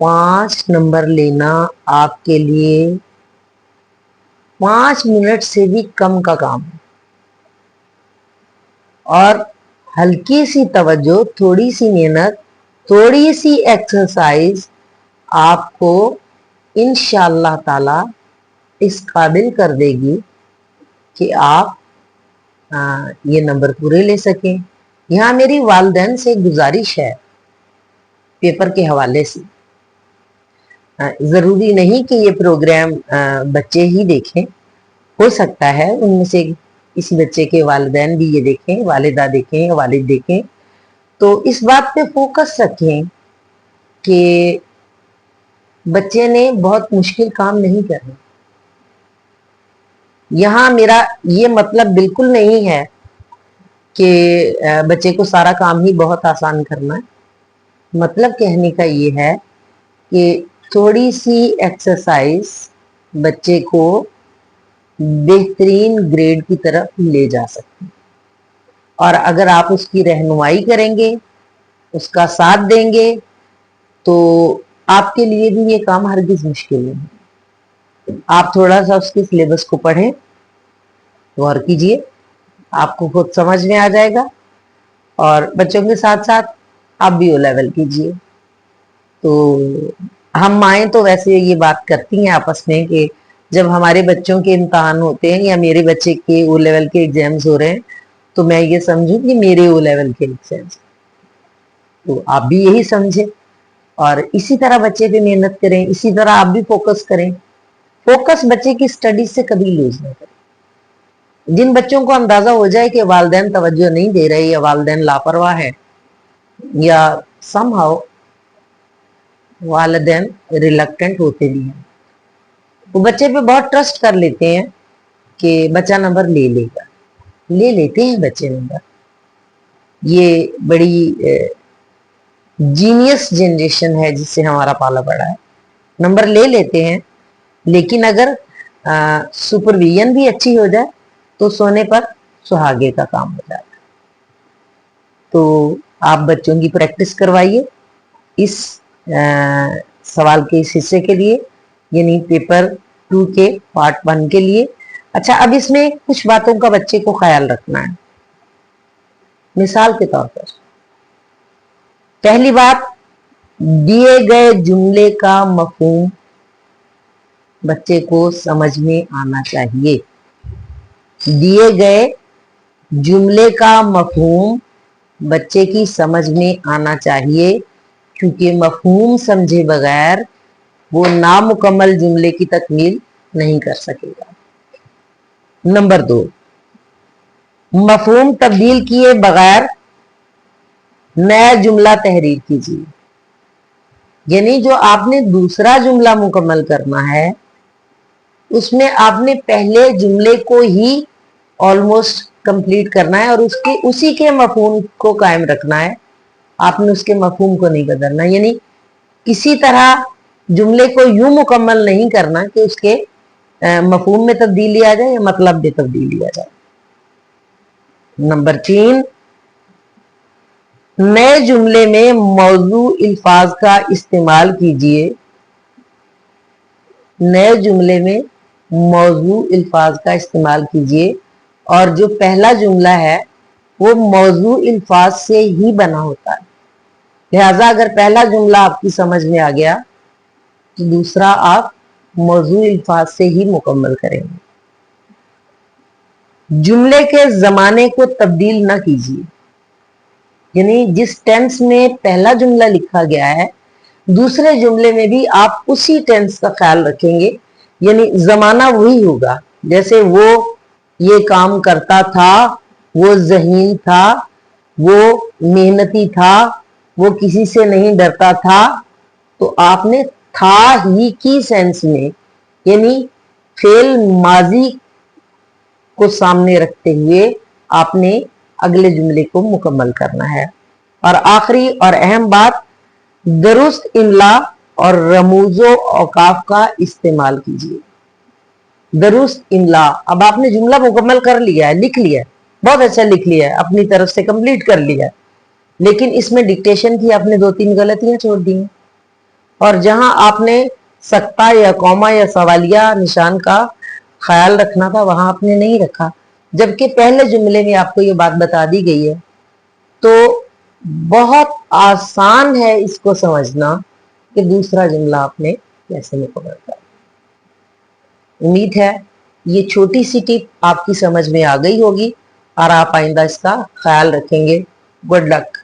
5 number لینا آپ کے لیے 5 منٹ سے بھی کم کا کام ہے، اور ہلکی سی توجہ، تھوڑی سی محنت، تھوڑی سی ایکسرسائز آپ کو انشاءاللہ تعالی اس قابل کر دے گی کہ آپ یہ نمبر پورے لے سکیں۔ یہاں میری والدین سے گزارش ہے پیپر کے حوالے سے، ضروری نہیں کہ یہ پروگرام بچے ہی دیکھیں، ہو سکتا ہے ان میں سے کسی بچے کے والدین بھی یہ دیکھیں، والدہ دیکھیں، والد دیکھیں، تو اس بات پہ فوکس رکھیں کہ بچے نے بہت مشکل کام نہیں کرنا۔ یہاں میرا یہ مطلب بالکل نہیں ہے کہ بچے کو سارا کام ہی بہت آسان کرنا ہے، مطلب کہنے کا یہ ہے کہ تھوڑی سی ایکسرسائز بچے کو بہترین گریڈ کی طرف لے جا سکتی، اور اگر آپ اس کی رہنمائی کریں گے، اس کا ساتھ دیں گے، تو آپ کے لیے بھی یہ کام ہرگز مشکل نہیں ہے۔ آپ تھوڑا سا اس کے سلیبس کو پڑھیں، غور کیجئے، آپ کو خود سمجھ میں آ جائے گا، اور بچوں کے ساتھ ساتھ آپ بھی او لیول کیجئے۔ تو ہم مائیں تو ویسے یہ بات کرتی ہیں آپس میں کہ جب ہمارے بچوں کے امتحان ہوتے ہیں یا میرے بچے کے او لیول کے ایگزامز ہو رہے ہیں، تو میں یہ سمجھوں کہ میرے او لیول کے ایگزامز، تو آپ بھی یہی سمجھیں اور اسی طرح بچے پہ محنت کریں، اسی طرح آپ بھی فوکس کریں۔ فوکس بچے کی سٹڈی سے کبھی لوز نہ کریں۔ جن بچوں کو اندازہ ہو جائے کہ والدین توجہ نہیں دے رہے یا والدین لاپرواہ ہے یا سم ہاؤ والدین ریلکٹنٹ ہوتے بھی ہیں، وہ بچے پہ بہت ٹرسٹ کر لیتے ہیں کہ بچہ نمبر لے لے گا، لے لیتے ہیں بچے نمبر۔ یہ بڑی جینیس جنریشن ہے جس سے ہمارا پالا پڑا ہے، نمبر لے لیتے ہیں، لیکن اگر سپرویژن بھی اچھی ہو جائے تو سونے پر سہاگے کا کام ہو جاتا ہے۔ تو آپ بچوں کی پریکٹس کروائیے اس سوال کے اس حصے کے لیے، یعنی پیپر 2 کے پارٹ 1 کے لیے۔ اچھا، اب اس میں کچھ باتوں کا بچے کو خیال رکھنا ہے۔ مثال کے طور پر پہلی بات، دیے گئے جملے کا مفہوم بچے کو سمجھ میں آنا چاہیے۔ دیے گئے جملے کا مفہوم بچے کی سمجھ میں آنا چاہیے، کیونکہ مفہوم سمجھے بغیر وہ نامکمل جملے کی تکمیل نہیں کر سکے گا۔ نمبر 2، مفہوم تبدیل کیے بغیر نیا جملہ تحریر کیجیے، یعنی جو آپ نے دوسرا جملہ مکمل کرنا ہے اس میں آپ نے پہلے جملے کو ہی آلموسٹ کمپلیٹ کرنا ہے، اور اسی کے مفہوم کو قائم رکھنا ہے، آپ نے اس کے مفہوم کو نہیں بدلنا، یعنی کسی طرح جملے کو یوں مکمل نہیں کرنا کہ اس کے مفہوم میں تبدیلی آ جائے یا مطلب میں تبدیلی آ جائے۔ نمبر 3، نئے جملے میں موضوع الفاظ کا استعمال کیجیے۔ نئے جملے میں موضوع الفاظ کا استعمال کیجیے، اور جو پہلا جملہ ہے وہ موضوع الفاظ سے ہی بنا ہوتا ہے، لہذا اگر پہلا جملہ آپ کی سمجھ میں آ گیا تو دوسرا آپ موضوع الفاظ سے ہی مکمل کریں گے۔ جملے کے زمانے کو تبدیل نہ کیجیے، یعنی جس ٹینس میں پہلا جملہ لکھا گیا ہے دوسرے جملے میں بھی آپ اسی ٹینس کا خیال رکھیں گے، یعنی زمانہ وہی ہوگا، جیسے وہ یہ کام کرتا تھا، وہ ذہین تھا، وہ محنتی تھا، وہ کسی سے نہیں ڈرتا تھا، تو آپ نے تھا ہی کی سینس میں، یعنی فعل ماضی کو سامنے رکھتے ہوئے آپ نے اگلے جملے کو مکمل کرنا ہے۔ اور آخری اور اہم بات، درست املا اور رموز و اوقاف کا استعمال کیجیے۔ درست املا، اب آپ نے جملہ مکمل کر لیا ہے، لکھ لیا ہے، بہت اچھا لکھ لیا ہے، اپنی طرف سے کمپلیٹ کر لیا ہے، لیکن اس میں ڈکٹیشن کی آپ نے 2-3 غلطیاں چھوڑ دی ہیں، اور جہاں آپ نے سکتا یا کوما یا سوالیہ نشان کا خیال رکھنا تھا وہاں آپ نے نہیں رکھا، جبکہ پہلے جملے میں آپ کو یہ بات بتا دی گئی ہے. تو بہت آسان ہے اس کو سمجھنا کہ دوسرا جملہ آپ نے کیسے مکمل کرنا. امید ہے یہ چھوٹی سی ٹپ آپ کی سمجھ میں آ گئی ہوگی اور آپ آئندہ اس کا خیال رکھیں گے. Good luck.